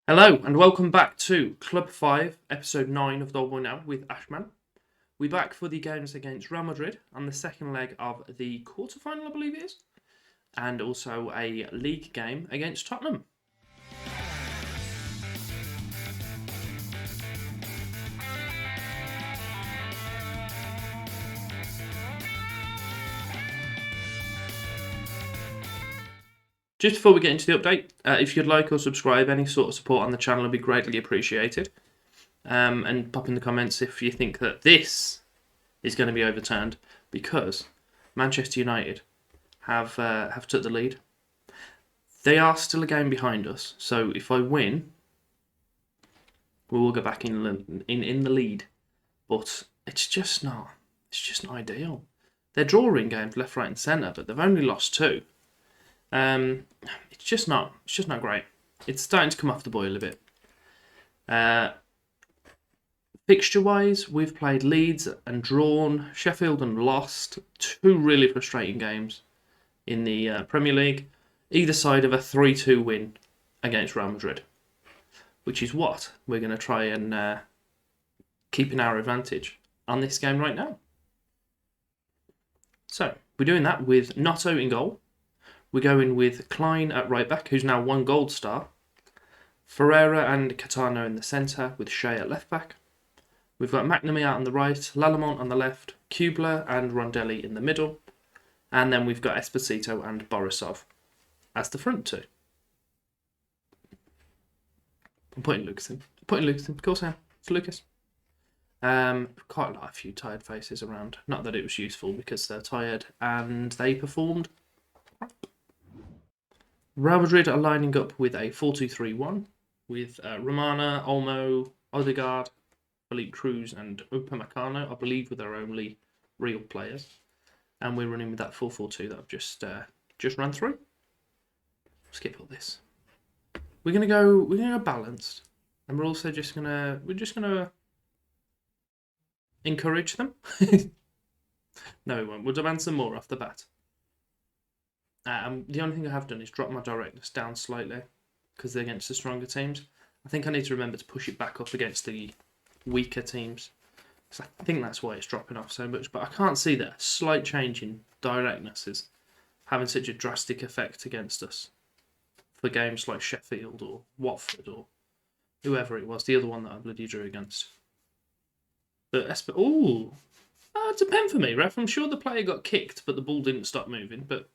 Hello and welcome back to Club 5, episode 9 of Doleboy now with Ashman. We're back for the games against Real Madrid and the second leg of the quarterfinal, I believe it is, and also a league game against Tottenham. Just before we get into the update, if you'd like or subscribe, any sort of support on the channel would be greatly appreciated. And pop in the comments if you think that this is going to be overturned, because Manchester United have took the lead. They are still a game behind us, so if I win, we will go back in the lead. But it's just not ideal. They're drawing games left, right, and centre, but they've only lost 2. It's just not great. It's starting to come off the boil a bit. Fixture-wise, we've played Leeds and drawn, Sheffield and lost. 2 really frustrating games in the Premier League. Either side of a 3-2 win against Real Madrid, which is what we're going to try and keep in our advantage on this game right now. So, we're doing that with Notto in goal. We're going with Klein at right back, who's now 1 gold star. Ferreira and Catano in the centre, with Shea at left back. We've got McNamee out on the right, Lalamont on the left, Kubler and Rondelli in the middle. And then we've got Esposito and Borisov as the front 2. I'm putting Lucas in. Of course I am. It's Lucas. Quite a few tired faces around. Not that it was useful because they're tired and they performed. Real Madrid are lining up with a 4-2-3-1 with Romana, Olmo, Odegaard, Felipe Cruz and Upamecano, I believe, with our only real players. And we're running with that 4-4-2 that I've just ran through. Skip all this. We're gonna go balanced, and we're also just gonna encourage them. No, we won't. We'll demand some more off the bat. The only thing I have done is drop my directness down slightly because they're against the stronger teams. I think I need to remember to push it back up against the weaker teams. So I think that's why it's dropping off so much. But I can't see that a slight change in directness is having such a drastic effect against us for games like Sheffield or Watford or whoever it was, the other one that I bloody drew against. But it's a pen for me, ref. I'm sure the player got kicked, but the ball didn't stop moving. But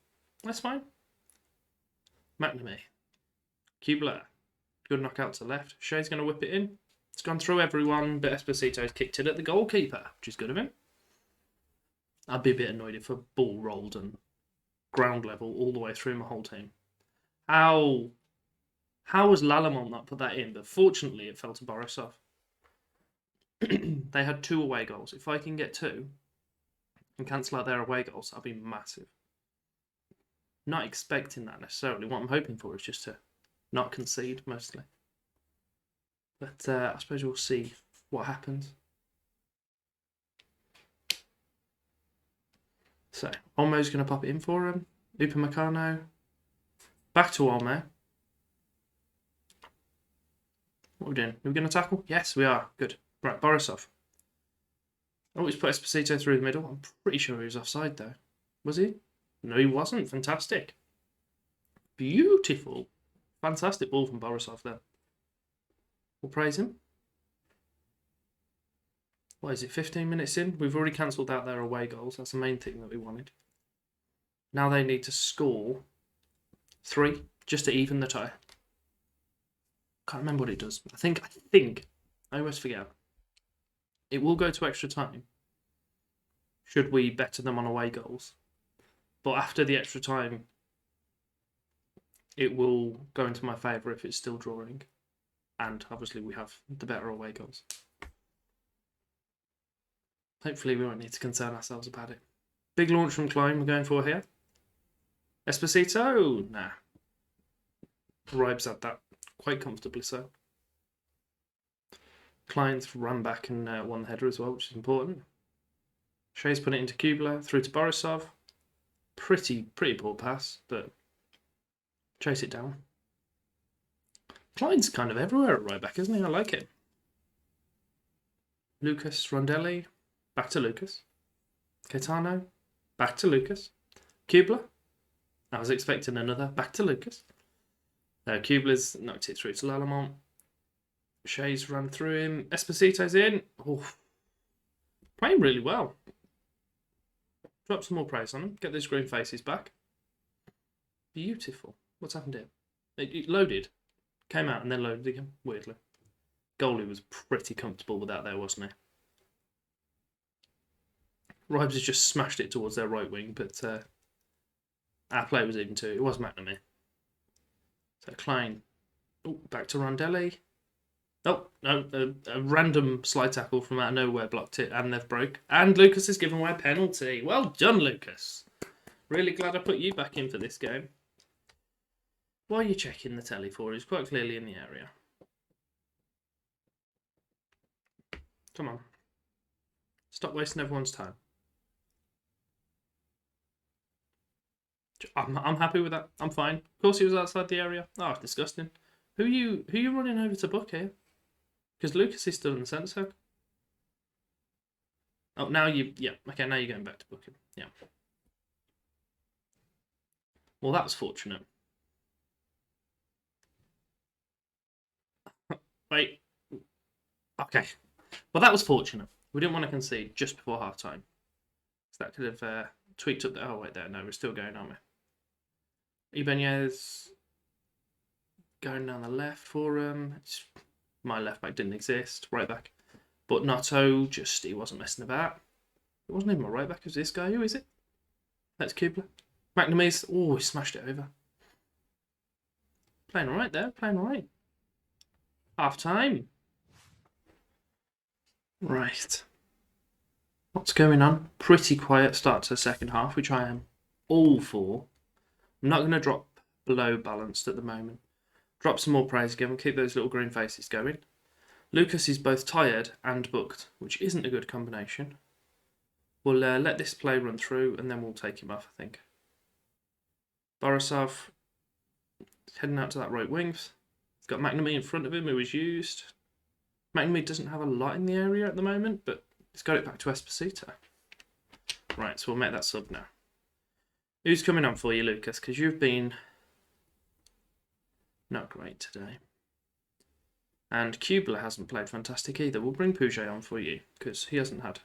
that's fine. McNamee. Kubler. Good knockout to left. Shea's going to whip it in. It's gone through everyone, but Esposito's kicked it at the goalkeeper, which is good of him. I'd be a bit annoyed if a ball rolled and ground level all the way through my whole team. How was Lalamont not put that in? But fortunately, it fell to Borisov. They had 2 away goals. If I can get 2 and cancel out their away goals, that'll be massive. Not expecting that necessarily. What I'm hoping for is just to not concede, mostly. But I suppose we'll see what happens. So, Olmo's going to pop it in for him. Upamecano. Back to Olmo. What are we doing? Are we going to tackle? Yes, we are. Good. Right, Borisov. Oh, he's put Esposito through the middle. I'm pretty sure he was offside, though. Was he? No, he wasn't. Fantastic. Beautiful. Fantastic ball from Borisov there. We'll praise him. What is it, 15 minutes in? We've already cancelled out their away goals. That's the main thing that we wanted. Now they need to score 3 just to even the tie. Can't remember what it does. I think, I always forget. It will go to extra time should we better them on away goals. But after the extra time, it will go into my favour if it's still drawing. And obviously we have the better away goals. Hopefully we won't need to concern ourselves about it. Big launch from Klein we're going for here. Esposito? Nah. Ribes at that quite comfortably so. Klein's run back and won the header as well, which is important. Shea's put it into Kubler, through to Borisov. Pretty poor pass, but chase it down. Klein's kind of everywhere at right back, isn't he? I like it. Lucas Rondelli, back to Lucas. Caetano, back to Lucas. Kubler, I was expecting another, back to Lucas. Kubler's knocked it through to Lalamont. Shea's run through him. Esposito's in. Oh, playing really well. Drop some more praise on him. Get those green faces back. Beautiful. What's happened here? It loaded. Came out and then loaded again. Weirdly. Goalie was pretty comfortable with that there, wasn't he? Ribes has just smashed it towards their right wing, but our play was even too. It was McNamee. So Klein. Oh, back to Rondelli. Oh, no, a random slide tackle from out of nowhere blocked it, and they've broke. And Lucas has given away a penalty. Well done, Lucas. Really glad I put you back in for this game. What are you checking the telly for? He's quite clearly in the area. Come on. Stop wasting everyone's time. I'm happy with that. I'm fine. Of course he was outside the area. Oh, it's disgusting. Who are you running over to book here? Because Lucas is still in the centre circle. Oh, now yeah. Okay, now you're going back to book him. Yeah. Well, that was fortunate. Wait. Okay. Well, that was fortunate. We didn't want to concede just before half time. So that could have tweaked up the... Oh, wait, there. No, we're still going, aren't we? Ibanez going down the left for my left back didn't exist. Right back. But Nato, he wasn't messing about. It wasn't even my right back. It was this guy. Who is it? That's Kubler. McNamee's... Oh, he smashed it over. Playing all right there. Playing all right. Half time. Right. What's going on? Pretty quiet start to the second half, which I am all for. I'm not going to drop below balanced at the moment. Drop some more praise again. We'll keep those little green faces going. Lucas is both tired and booked, which isn't a good combination. We'll let this play run through and then we'll take him off, I think. Borisov heading out to that right wing. He's got McNamee in front of him, who was used. McNamee doesn't have a lot in the area at the moment, but he's got it back to Esposito. Right, so we'll make that sub now. Who's coming on for you, Lucas? Because you've been not great today. And Kubler hasn't played fantastic either. We'll bring Puget on for you, because he hasn't had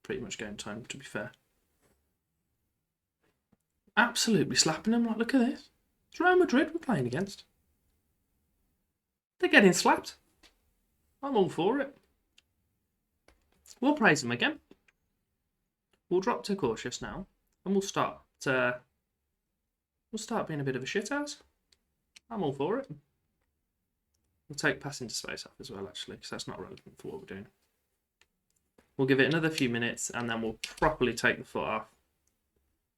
pretty much game time, to be fair. Absolutely slapping him. Like, look at this. It's Real Madrid we're playing against. They're getting slapped. I'm all for it. We'll praise them again. We'll drop to cautious now, and we'll start being a bit of a shithouse. I'm all for it. We'll take passing to space off as well, actually, because that's not relevant for what we're doing. We'll give it another few minutes, and then we'll properly take the foot off.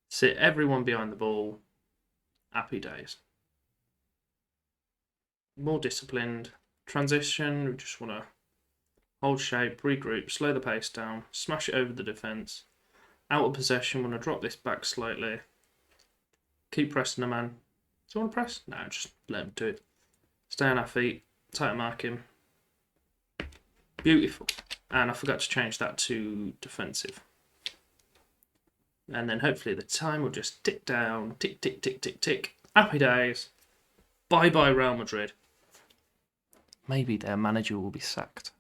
Sit everyone behind the ball. Happy days. More disciplined. Transition, we just want to hold shape, regroup, slow the pace down, smash it over the defence. Out of possession, want to drop this back slightly. Keep pressing the man. Do you want to press? No, just let him do it. Stay on our feet, tight mark him. Beautiful. And I forgot to change that to defensive. And then hopefully the time will just tick down, tick, tick, tick, tick, tick. Happy days. Bye-bye Real Madrid. Maybe their manager will be sacked.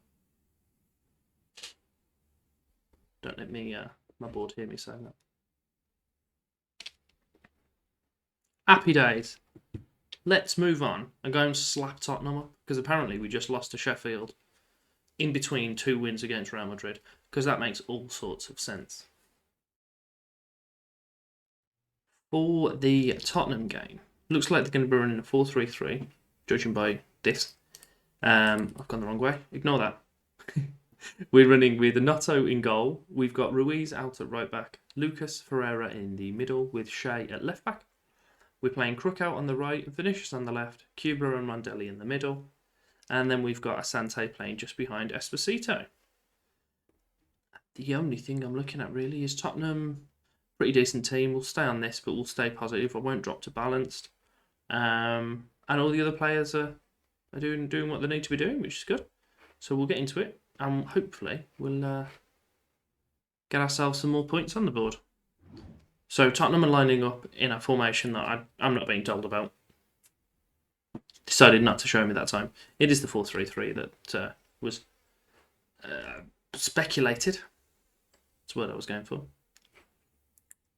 Don't let me, my board hear me saying that. Happy days. Let's move on and go and slap Tottenham up, because apparently we just lost to Sheffield in between 2 wins against Real Madrid, because that makes all sorts of sense. For the Tottenham game, looks like they're going to be running a 4-3-3, judging by this. I've gone the wrong way. Ignore that. We're running with Notto in goal. We've got Ruiz out at right back. Lucas Ferreira in the middle with Shea at left back. We're playing Crook out on the right and Vinicius on the left. Kubler and Rondelli in the middle. And then we've got Asante playing just behind Esposito. The only thing I'm looking at really is Tottenham. Pretty decent team. We'll stay on this, but we'll stay positive. I won't drop to balanced. And all the other players are are doing what they need to be doing, which is good. So we'll get into it, and hopefully we'll get ourselves some more points on the board. So Tottenham are lining up in a formation that I'm not being told about. Decided not to show me that time. It is the 4-3-3 that was speculated. That's the word I was going for.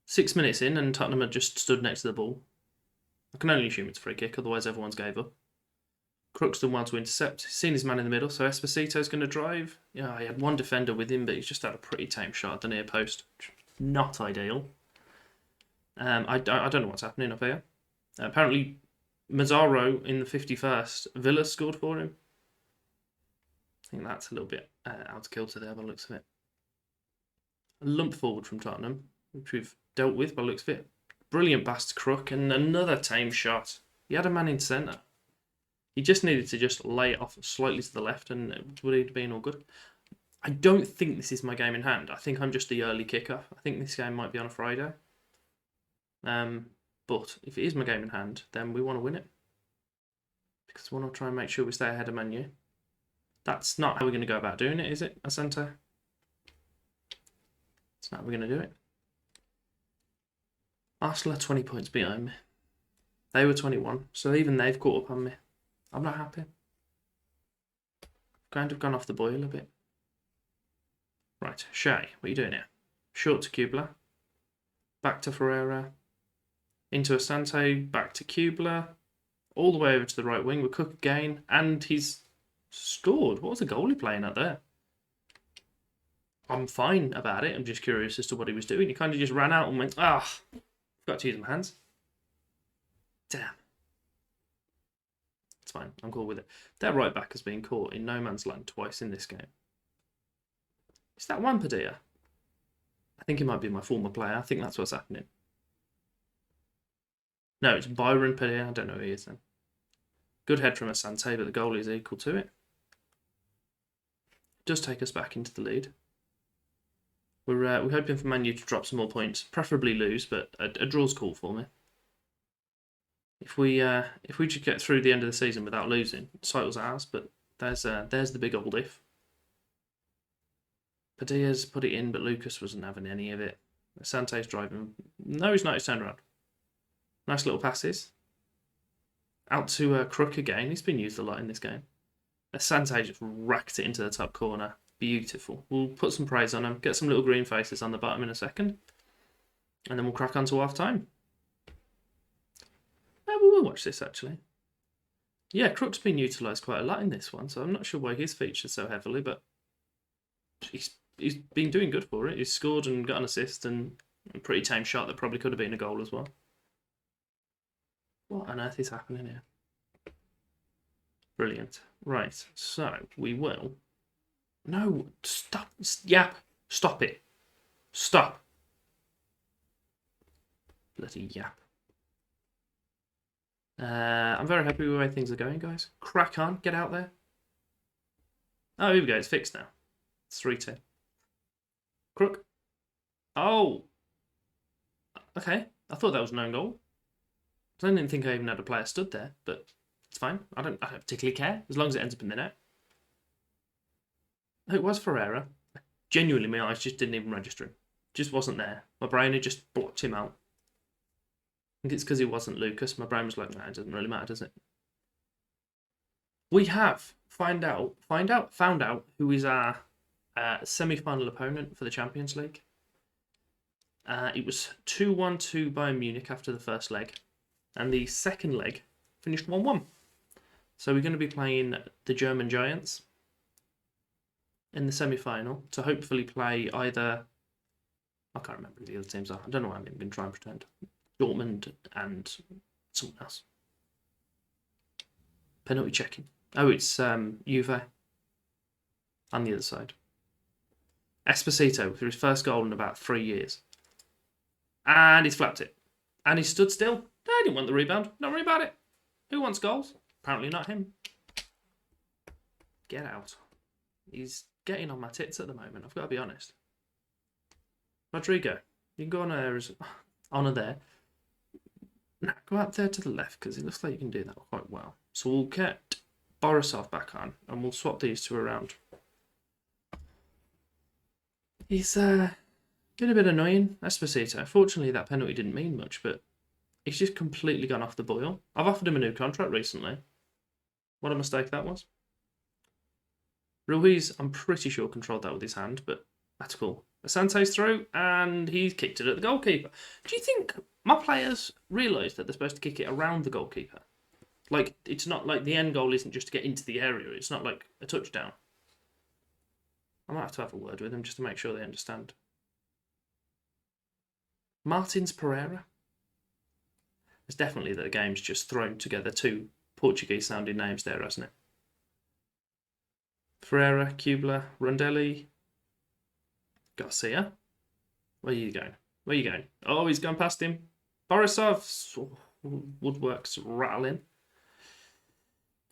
6 minutes in, and Tottenham had just stood next to the ball. I can only assume it's a free kick, otherwise everyone's gave up. Crook's done well to intercept. He's seen his man in the middle, so Esposito's going to drive. Yeah, he had one defender with him, but he's just had a pretty tame shot at the near post. Not ideal. I don't know what's happening up here. Apparently, Mazzaro in the 51st, Villa scored for him. I think that's a little bit out of kilter there by the looks of it. A lump forward from Tottenham, which we've dealt with by the looks of it. Brilliant pass to Crook, and another tame shot. He had a man in centre. He just needed to just lay it off slightly to the left, and it would have been all good. I don't think this is my game in hand. I think I'm just the early kickoff. I think this game might be on a Friday. But if it is my game in hand, then we want to win it. Because we want to try and make sure we stay ahead of Man U. That's not how we're going to go about doing it, is it, Asante? That's not how we're going to do it. Arsenal are 20 points behind me. They were 21, so even they've caught up on me. I'm not happy. Kind of gone off the boil a bit. Right, Shay, what are you doing here? Short to Kubler. Back to Ferreira. Into Asante, back to Kubler. All the way over to the right wing with Cook again. And he's scored. What was the goalie playing at there? I'm fine about it. I'm just curious as to what he was doing. He kind of just ran out and went, forgot to use my hands. Damn. It's fine. I'm cool with it. Their right back has been caught in no man's land twice in this game. Is that Wampadilla? I think he might be my former player. I think that's what's happening. No, it's Byron Padilla. I don't know who he is then. Good head from Asante, but the goalie is equal to it. Does take us back into the lead. We're hoping for Man U to drop some more points, preferably lose, but a draw's cool for me. If we just get through the end of the season without losing, the title's ours. But there's the big old if. Padilla's put it in, but Lucas wasn't having any of it. Asante's driving. No, he's not. He's turned around. Nice little passes. Out to Crook again. He's been used a lot in this game. Asante just racked it into the top corner. Beautiful. We'll put some praise on him. Get some little green faces on the bottom in a second. And then we'll crack on to half time. We will watch this actually. Yeah, Crook's been utilised quite a lot in this one, so I'm not sure why he's featured so heavily, but he's been doing good for it. He's scored and got an assist and a pretty tame shot that probably could have been a goal as well. What on earth is happening here? Brilliant. Right, so we will... No, stop. Yap. Stop it. Stop. Bloody yap. I'm very happy with the way things are going, guys. Crack on. Get out there. Oh, here we go. It's fixed now. It's 3-2. Crook. Oh. Okay. I thought that was an own goal. I didn't think I even had a player stood there, but it's fine. I don't particularly care, as long as it ends up in the net. No, it was Ferreira. Genuinely, my eyes just didn't even register him. Just wasn't there. My brain had just blocked him out. I think it's because it wasn't Lucas. My brain was like, nah, it doesn't really matter, does it? We have found out who is our semi-final opponent for the Champions League. It was 2-1 to Bayern Munich after the first leg. And the second leg finished 1-1. So we're going to be playing the German Giants in the semi-final to hopefully play either... I can't remember who the other teams are. I don't know why I'm going to try and pretend. Dortmund and someone else. Penalty checking. Oh, it's Juve on the other side. Esposito for his first goal in about 3 years. And he's flapped it. And he stood still. I didn't want the rebound. Don't worry about it. Who wants goals? Apparently not him. Get out. He's getting on my tits at the moment. I've got to be honest. Rodrigo, you can go on there. Now, go out there to the left because it looks like you can do that quite well. So we'll get Borisov back on, and we'll swap these two around. He's been a bit annoying, Esposito. Fortunately, that penalty didn't mean much, but he's just completely gone off the boil. I've offered him a new contract recently. What a mistake that was. Ruiz, I'm pretty sure, controlled that with his hand, but that's cool. Asante's through, and he's kicked it at the goalkeeper. Do you think my players realise that they're supposed to kick it around the goalkeeper? Like, it's not like the end goal isn't just to get into the area. It's not like a touchdown. I might have a word with them just to make sure they understand. Martins Pereira. It's definitely that the game's just thrown together two Portuguese-sounding names there, hasn't it? Ferreira, Kubler, Rondelli, Garcia. Where are you going? Where are you going? Oh, he's gone past him. Borisov, woodwork's rattling.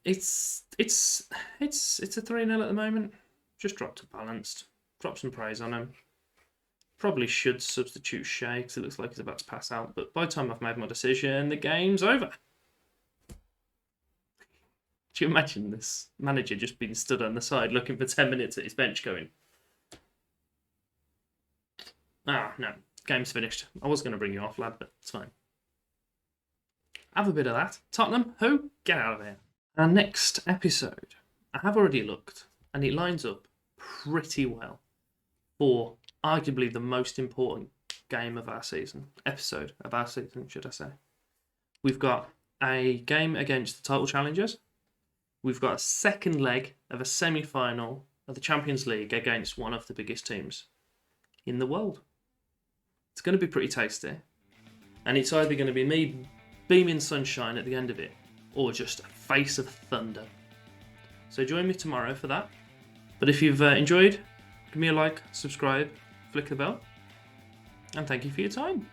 It's a 3-0 at the moment. Just dropped to balanced. Drop some praise on him. Probably should substitute Shea because it looks like he's about to pass out. But by the time I've made my decision, the game's over. Do you imagine this manager just being stood on the side looking for 10 minutes at his bench going, no, game's finished. I was going to bring you off, lad, but it's fine. Have a bit of that. Tottenham, who? Get out of here. Our next episode, I have already looked, and it lines up pretty well for arguably the most important game of our season. Episode of our season, should I say. We've got a game against the title challengers. We've got a second leg of a semi-final of the Champions League against one of the biggest teams in the world. It's going to be pretty tasty. And it's either going to be me beaming sunshine at the end of it, or just a face of thunder. So join me tomorrow for that. But if you've enjoyed, give me a like, subscribe, flick the bell, and thank you for your time.